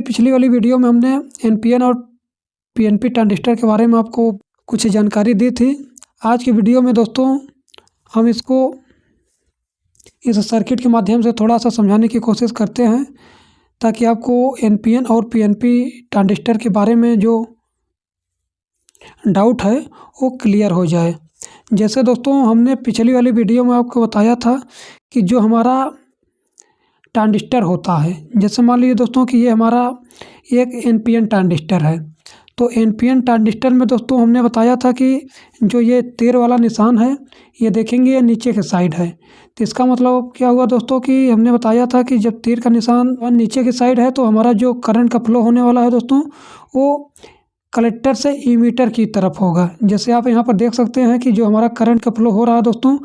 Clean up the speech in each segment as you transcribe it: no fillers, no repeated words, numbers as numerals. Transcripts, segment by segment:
पिछली वाली वीडियो में हमने एनपीएन और पीएनपी ट्रांजिस्टर के बारे में आपको कुछ जानकारी दी थी। आज की वीडियो में दोस्तों हम इसको इस सर्किट के माध्यम से थोड़ा सा समझाने की कोशिश करते हैं ताकि आपको एनपीएन और पीएनपी ट्रांजिस्टर के बारे में जो डाउट है वो क्लियर हो जाए। जैसे दोस्तों हमने पिछली वाली वीडियो में आपको बताया था कि जो हमारा ट्रांजिस्टर होता है, जैसे मान लीजिए दोस्तों कि ये हमारा एक एनपीएन ट्रांजिस्टर है। तो एनपीएन ट्रांजिस्टर में दोस्तों हमने बताया था कि जो ये तीर वाला निशान है ये देखेंगे ये नीचे के साइड है। तो इसका मतलब क्या हुआ दोस्तों कि हमने बताया था कि जब तीर का निशान नीचे की साइड है तो हमारा जो करंट का फ्लो होने वाला है दोस्तों वो कलेक्टर से इमीटर की तरफ होगा। जैसे आप यहाँ पर देख सकते हैं कि जो हमारा करंट का फ्लो हो रहा है दोस्तों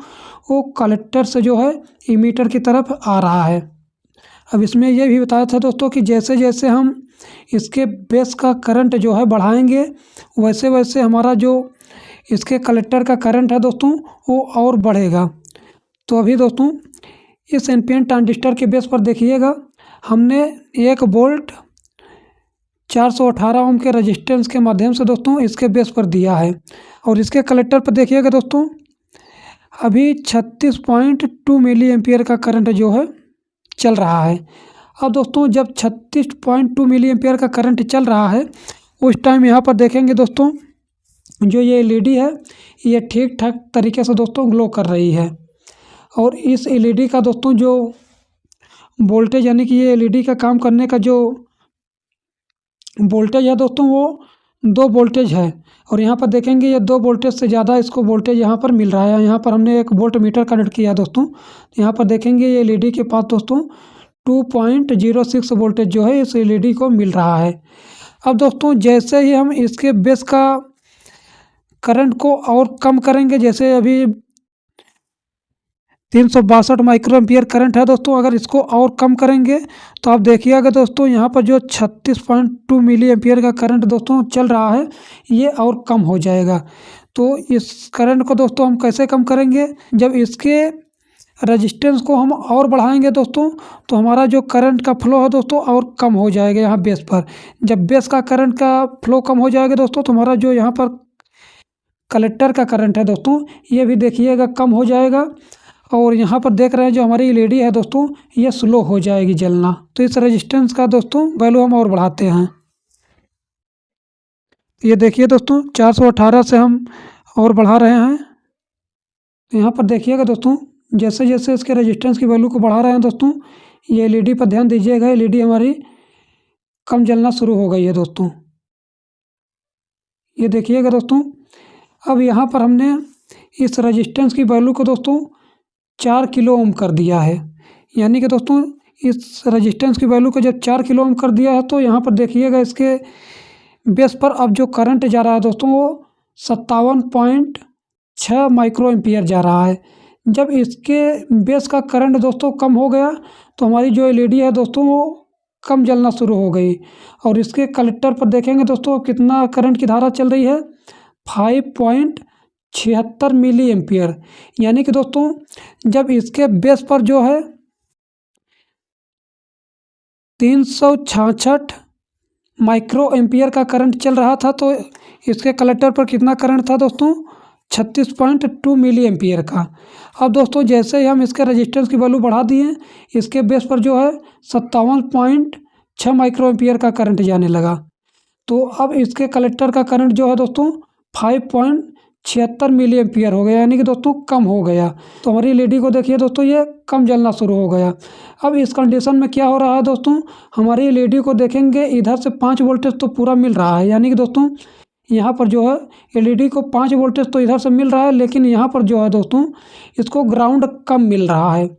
वो कलेक्टर से जो है इमीटर की तरफ आ रहा है। अब इसमें यह भी बताया था दोस्तों कि जैसे जैसे हम इसके बेस का करंट जो है बढ़ाएंगे वैसे वैसे हमारा जो इसके कलेक्टर का करंट है दोस्तों वो और बढ़ेगा। तो अभी दोस्तों इस एनपीएन ट्रांजिस्टर के बेस पर देखिएगा हमने 1 वोल्ट 418 ओम के रेजिस्टेंस के माध्यम से दोस्तों इसके बेस पर दिया है। और इसके कलेक्टर पर देखिएगा दोस्तों अभी 36.2 मिली एम्पियर का करंट जो है चल रहा है। अब दोस्तों जब 36.2 मिली एम्पियर का करंट चल रहा है उस टाइम यहाँ पर देखेंगे दोस्तों जो ये एलईडी है ये ठीक ठाक तरीके से दोस्तों ग्लो कर रही है। और इस एलईडी का दोस्तों जो वोल्टेज यानी कि ये एलईडी का काम करने का जो वोल्टेज है दोस्तों वो 2 वोल्टेज है। और यहाँ पर देखेंगे ये 2 वोल्टेज से ज़्यादा इसको वोल्टेज यहाँ पर मिल रहा है। यहाँ पर हमने एक वोल्ट मीटर कनेक्ट किया दोस्तों। यहाँ पर देखेंगे ये एलईडी के पास दोस्तों 2.06 वोल्टेज जो है इस एलईडी को मिल रहा है। अब दोस्तों जैसे ही हम इसके बेस का करंट को और कम करेंगे, जैसे अभी 362 माइक्रो एम्पियर करंट है दोस्तों, अगर इसको और कम करेंगे तो आप देखिएगा दोस्तों यहाँ पर जो 36.2 मिली एम्पियर का करंट दोस्तों चल रहा है ये और कम हो जाएगा। तो इस करंट को दोस्तों हम कैसे कम करेंगे, जब इसके रेजिस्टेंस को हम और बढ़ाएंगे दोस्तों तो हमारा जो करंट का फ्लो है दोस्तों और कम हो जाएगा यहाँ बेस पर। जब बेस का करंट का फ्लो कम हो जाएगा दोस्तों तो हमारा जो यहाँ पर कलेक्टर का करंट है दोस्तों ये भी देखिएगा कम हो जाएगा। और यहाँ पर देख रहे हैं जो हमारी एलईडी है दोस्तों ये स्लो हो जाएगी जलना। तो इस रेजिस्टेंस का दोस्तों वैल्यू हम और बढ़ाते हैं। ये देखिए दोस्तों 418 से हम और बढ़ा रहे हैं। यहाँ पर देखिएगा दोस्तों जैसे जैसे इसके रेजिस्टेंस की वैल्यू को बढ़ा रहे हैं दोस्तों ये एलईडी पर ध्यान दीजिएगा, एलईडी हमारी कम जलना शुरू हो गई है दोस्तों। ये देखिएगा दोस्तों अब यहाँ पर हमने इस रेजिस्टेंस की वैल्यू को दोस्तों 4 किलो ओम कर दिया है। यानी कि दोस्तों इस रेजिस्टेंस की वैल्यू को जब 4 किलो ओम कर दिया है तो यहाँ पर देखिएगा इसके बेस पर अब जो करंट जा रहा है दोस्तों वो 57.6 माइक्रो एम्पियर जा रहा है। जब इसके बेस का करंट दोस्तों कम हो गया तो हमारी जो एलईडी है दोस्तों वो कम जलना शुरू हो गई। और इसके कलेक्टर पर देखेंगे दोस्तों कितना करंट की धारा चल रही है 5.76 मिली एम्पियर। यानी कि दोस्तों जब इसके बेस पर जो है 366 माइक्रो एम्पियर का करंट चल रहा था तो इसके कलेक्टर पर कितना करंट था दोस्तों 36.2 मिली एम्पियर का। अब दोस्तों जैसे ही हम इसके रेजिस्टेंस की वैल्यू बढ़ा दिए इसके बेस पर जो है 57.6 माइक्रो एम्पियर का करंट जाने लगा। तो अब इसके कलेक्टर का करंट जो है दोस्तों 5.76 मिली एम्पियर हो गया, यानी कि दोस्तों कम हो गया। तो हमारी एलईडी को देखिए दोस्तों ये कम जलना शुरू हो गया। अब इस कंडीशन में क्या हो रहा है दोस्तों, हमारी एलईडी को देखेंगे इधर से 5 वोल्टेज तो पूरा मिल रहा है। यानी कि दोस्तों यहाँ पर जो है एलईडी को 5 वोल्टेज तो इधर से मिल रहा है, लेकिन यहाँ पर जो है दोस्तों इसको ग्राउंड कम मिल रहा है।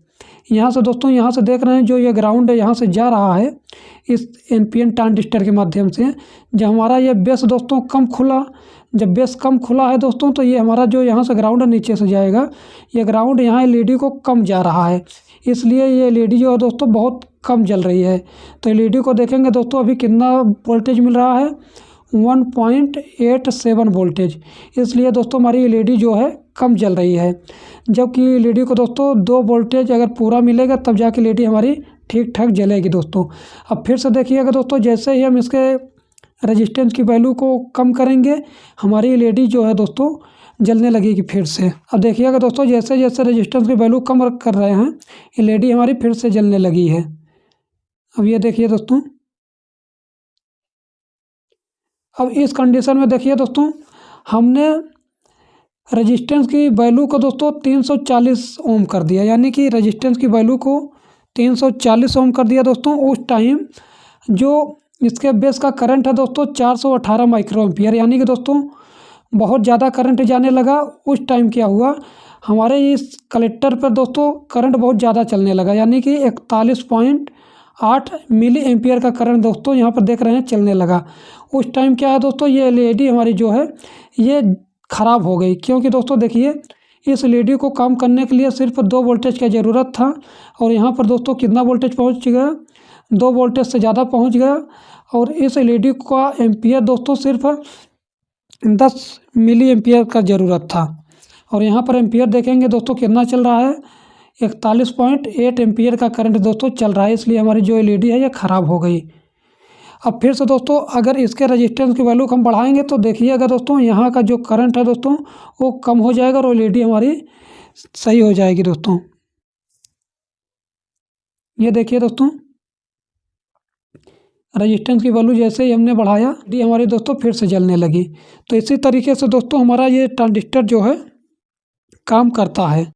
यहाँ से दोस्तों यहाँ से देख रहे हैं जो ये ग्राउंड है यहाँ से जा रहा है इस एनपीएन ट्रांजिस्टर के माध्यम से। जब हमारा ये बेस दोस्तों कम खुला, जब बेस कम खुला है दोस्तों तो ये हमारा जो यहाँ से ग्राउंड नीचे से जाएगा, ये ग्राउंड यहाँ एलईडी को कम जा रहा है, इसलिए ये एलईडी जो है दोस्तों बहुत कम जल रही है। तो एलईडी को देखेंगे दोस्तों अभी कितना वोल्टेज मिल रहा है 1.87 वोल्टेज। इसलिए दोस्तों हमारी एलईडी जो है कम जल रही है, जबकि एलईडी को दोस्तों 2 वोल्टेज अगर पूरा मिलेगा तब जाके एलईडी हमारी ठीक ठाक जलेगी दोस्तों। अब फिर से देखिएगा दोस्तों, जैसे ही हम इसके रेजिस्टेंस की वैल्यू को कम करेंगे, हमारी एलईडी जो है दोस्तों जलने लगेगी फिर से। अब देखिएगा दोस्तों, जैसे जैसे रेजिस्टेंस की वैल्यू कम कर रहे हैं, एलईडी हमारी फिर से जलने लगी है। अब ये देखिए दोस्तों, अब इस कंडीशन में देखिए दोस्तों, हमने रेजिस्टेंस की वैल्यू को दोस्तों 340 ओम कर दिया, यानी कि रेजिस्टेंस की वैल्यू को 340 ओम कर दिया दोस्तों। उस टाइम जो इसके बेस का करंट है दोस्तों 418 माइक्रो एम्पियर, यानी कि दोस्तों बहुत ज़्यादा करंट जाने लगा। उस टाइम क्या हुआ, हमारे इस कलेक्टर पर दोस्तों करंट बहुत ज़्यादा चलने लगा, यानी कि 41.8 मिली एम्पियर का करंट दोस्तों यहाँ पर देख रहे हैं चलने लगा। उस टाइम क्या है दोस्तों, ये एलईडी हमारी जो है ये ख़राब हो गई, क्योंकि दोस्तों देखिए इस एलईडी को काम करने के लिए सिर्फ 2 वोल्टेज की ज़रूरत था, और यहाँ पर दोस्तों कितना वोल्टेज पहुँच गया, 2 वोल्टेज से ज़्यादा पहुँच गया। और इस एलईडी का एम्पियर दोस्तों सिर्फ 10 मिली एम्पियर का ज़रूरत था, और यहाँ पर एम्पियर देखेंगे दोस्तों कितना चल रहा है, 41.8 एम्पियर का करंट दोस्तों चल रहा है। इसलिए हमारी जो एलईडी है ये ख़राब हो गई। अब फिर से दोस्तों अगर इसके रेजिस्टेंस की वैल्यू हम बढ़ाएंगे तो देखिएगा दोस्तों, यहाँ का जो करंट है दोस्तों वो कम हो जाएगा और एलईडी हमारी सही हो जाएगी दोस्तों। ये देखिए दोस्तों, रेजिस्टेंस की वैल्यू जैसे ही हमने बढ़ाया, डी हमारी दोस्तों फिर से जलने लगी। तो इसी तरीके से दोस्तों हमारा ये ट्रांजिस्टर जो है काम करता है।